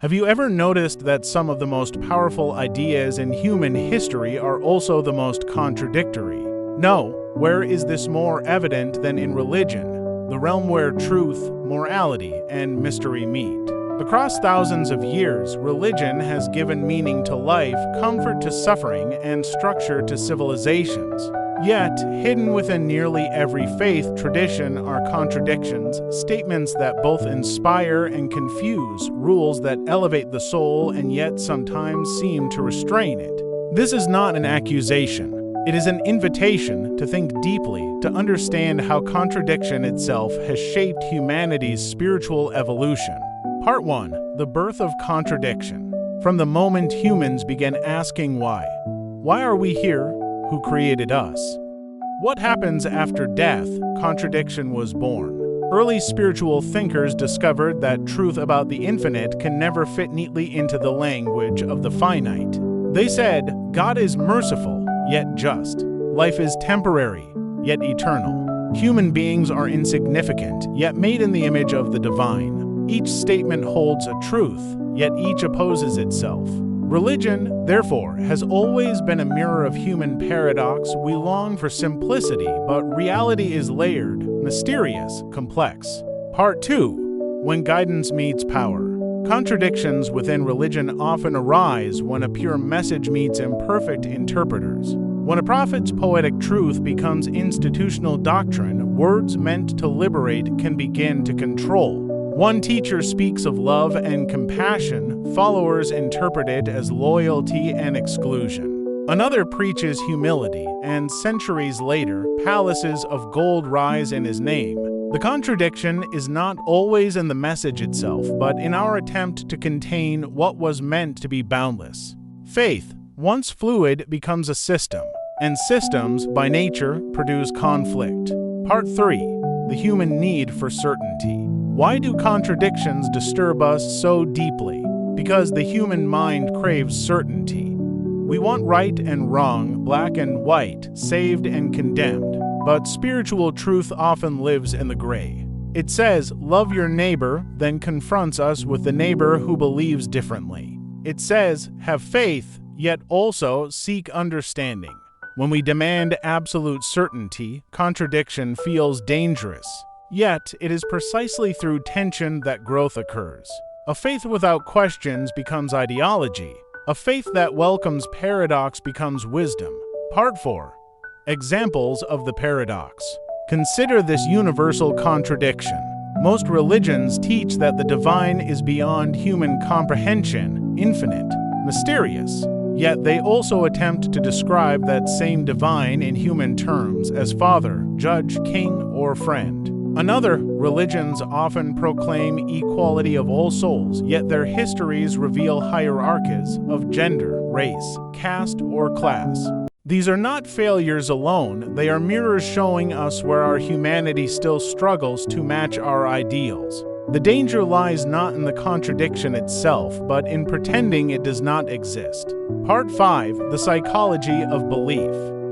Have you ever noticed that some of the most powerful ideas in human history are also the most contradictory? No, where is this more evident than in religion, the realm where truth, morality, and mystery meet? Across thousands of years, religion has given meaning to life, comfort to suffering, and structure to civilizations. Yet, hidden within nearly every faith tradition are contradictions, statements that both inspire and confuse, rules that elevate the soul and yet sometimes seem to restrain it. This is not an accusation. It is an invitation to think deeply, to understand how contradiction itself has shaped humanity's spiritual evolution. Part 1. The Birth of Contradiction. From the moment humans began asking why. Why are we here? Who created us? What happens after death? Contradiction was born. Early spiritual thinkers discovered that truth about the infinite can never fit neatly into the language of the finite. They said, God is merciful, yet just. Life is temporary, yet eternal. Human beings are insignificant, yet made in the image of the divine. Each statement holds a truth, yet each opposes itself. Religion, therefore, has always been a mirror of human paradox. We long for simplicity, but reality is layered, mysterious, complex. Part 2. When guidance meets power. Contradictions within religion often arise when a pure message meets imperfect interpreters. When a prophet's poetic truth becomes institutional doctrine, words meant to liberate can begin to control. One teacher speaks of love and compassion, followers interpret it as loyalty and exclusion. Another preaches humility, and centuries later, palaces of gold rise in his name. The contradiction is not always in the message itself, but in our attempt to contain what was meant to be boundless. Faith, once fluid, becomes a system, and systems, by nature, produce conflict. Part 3. The human need for certainty. Why do contradictions disturb us so deeply? Because the human mind craves certainty. We want right and wrong, black and white, saved and condemned. But spiritual truth often lives in the gray. It says, love your neighbor, then confronts us with the neighbor who believes differently. It says, have faith, yet also seek understanding. When we demand absolute certainty, contradiction feels dangerous. Yet, it is precisely through tension that growth occurs. A faith without questions becomes ideology. A faith that welcomes paradox becomes wisdom. Part 4. Examples of the paradox. Consider this universal contradiction. Most religions teach that the divine is beyond human comprehension, infinite, mysterious. Yet they also attempt to describe that same divine in human terms as father, judge, king, or friend. Another, religions often proclaim equality of all souls, yet their histories reveal hierarchies of gender, race, caste, or class. These are not failures alone, they are mirrors showing us where our humanity still struggles to match our ideals. The danger lies not in the contradiction itself, but in pretending it does not exist. Part 5. The Psychology of Belief.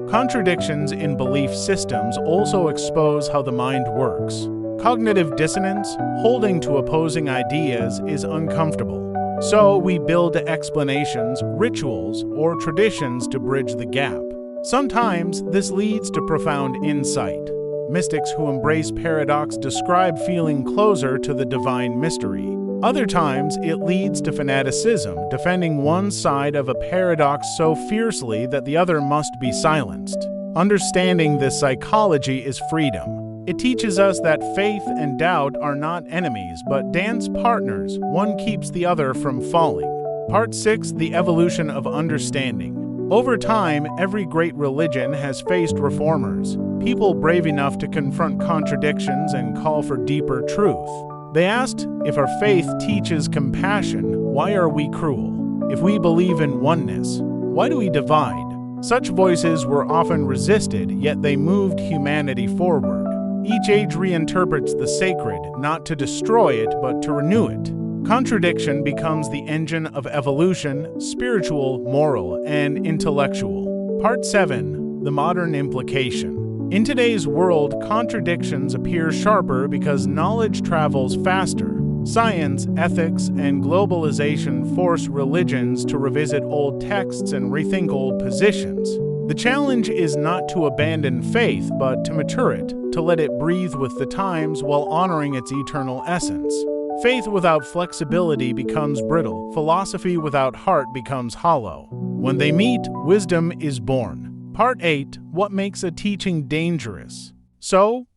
Contradictions in belief systems also expose how the mind works. Cognitive dissonance, holding to opposing ideas, is uncomfortable. So we build explanations, rituals, or traditions to bridge the gap. Sometimes this leads to profound insight. Mystics who embrace paradox describe feeling closer to the divine mystery. Other times, it leads to fanaticism, defending one side of a paradox so fiercely that the other must be silenced. Understanding this psychology is freedom. It teaches us that faith and doubt are not enemies, but dance partners. One keeps the other from falling. Part 6. The Evolution of Understanding. Over time, every great religion has faced reformers, people brave enough to confront contradictions and call for deeper truth. They asked, if our faith teaches compassion, why are we cruel? If we believe in oneness, why do we divide? Such voices were often resisted, yet they moved humanity forward. Each age reinterprets the sacred, not to destroy it, but to renew it. Contradiction becomes the engine of evolution, spiritual, moral, and intellectual. Part 7. The Modern Implication. In today's world, contradictions appear sharper because knowledge travels faster. Science, ethics, and globalization force religions to revisit old texts and rethink old positions. The challenge is not to abandon faith, but to mature it, to let it breathe with the times while honoring its eternal essence. Faith without flexibility becomes brittle. Philosophy without heart becomes hollow. When they meet, wisdom is born. Part 8. What makes a teaching dangerous? So,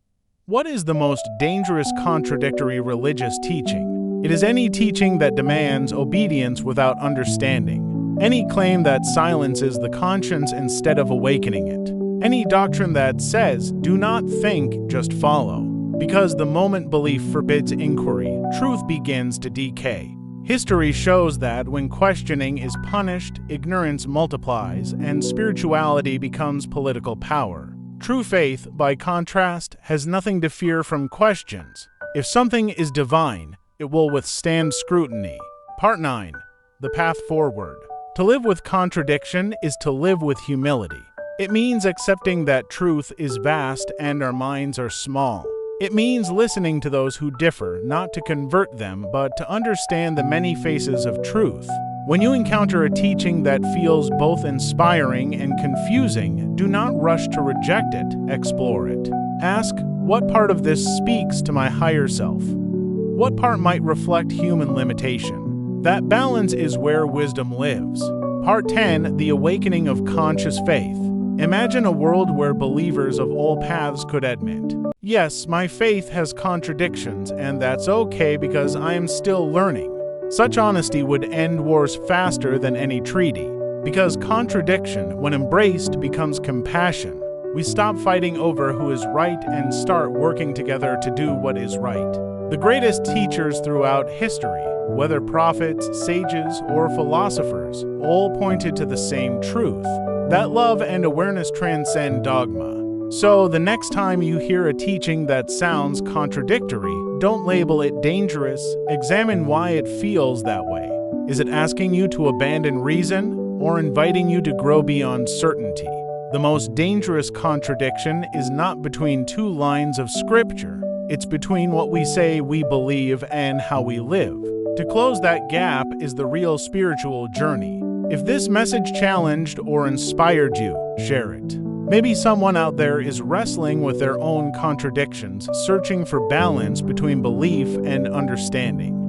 what is the most dangerous contradictory religious teaching? It is any teaching that demands obedience without understanding. Any claim that silences the conscience instead of awakening it. Any doctrine that says, do not think, just follow. Because the moment belief forbids inquiry, truth begins to decay. History shows that when questioning is punished, ignorance multiplies, and spirituality becomes political power. True faith, by contrast, has nothing to fear from questions. If something is divine, it will withstand scrutiny. Part 9. The path forward. To live with contradiction is to live with humility. It means accepting that truth is vast and our minds are small. It means listening to those who differ, not to convert them, but to understand the many faces of truth. When you encounter a teaching that feels both inspiring and confusing, do not rush to reject it, explore it. Ask, what part of this speaks to my higher self? What part might reflect human limitation? That balance is where wisdom lives. Part 10. The awakening of conscious faith. Imagine a world where believers of all paths could admit, yes, my faith has contradictions, and that's okay because I am still learning. Such honesty would end wars faster than any treaty, because contradiction, when embraced, becomes compassion. We stop fighting over who is right and start working together to do what is right. The greatest teachers throughout history, whether prophets, sages, or philosophers, all pointed to the same truth, that love and awareness transcend dogma. So, the next time you hear a teaching that sounds contradictory, don't label it dangerous, examine why it feels that way. Is it asking you to abandon reason, or inviting you to grow beyond certainty? The most dangerous contradiction is not between two lines of scripture, it's between what we say we believe and how we live. To close that gap is the real spiritual journey. If this message challenged or inspired you, share it. Maybe someone out there is wrestling with their own contradictions, searching for balance between belief and understanding.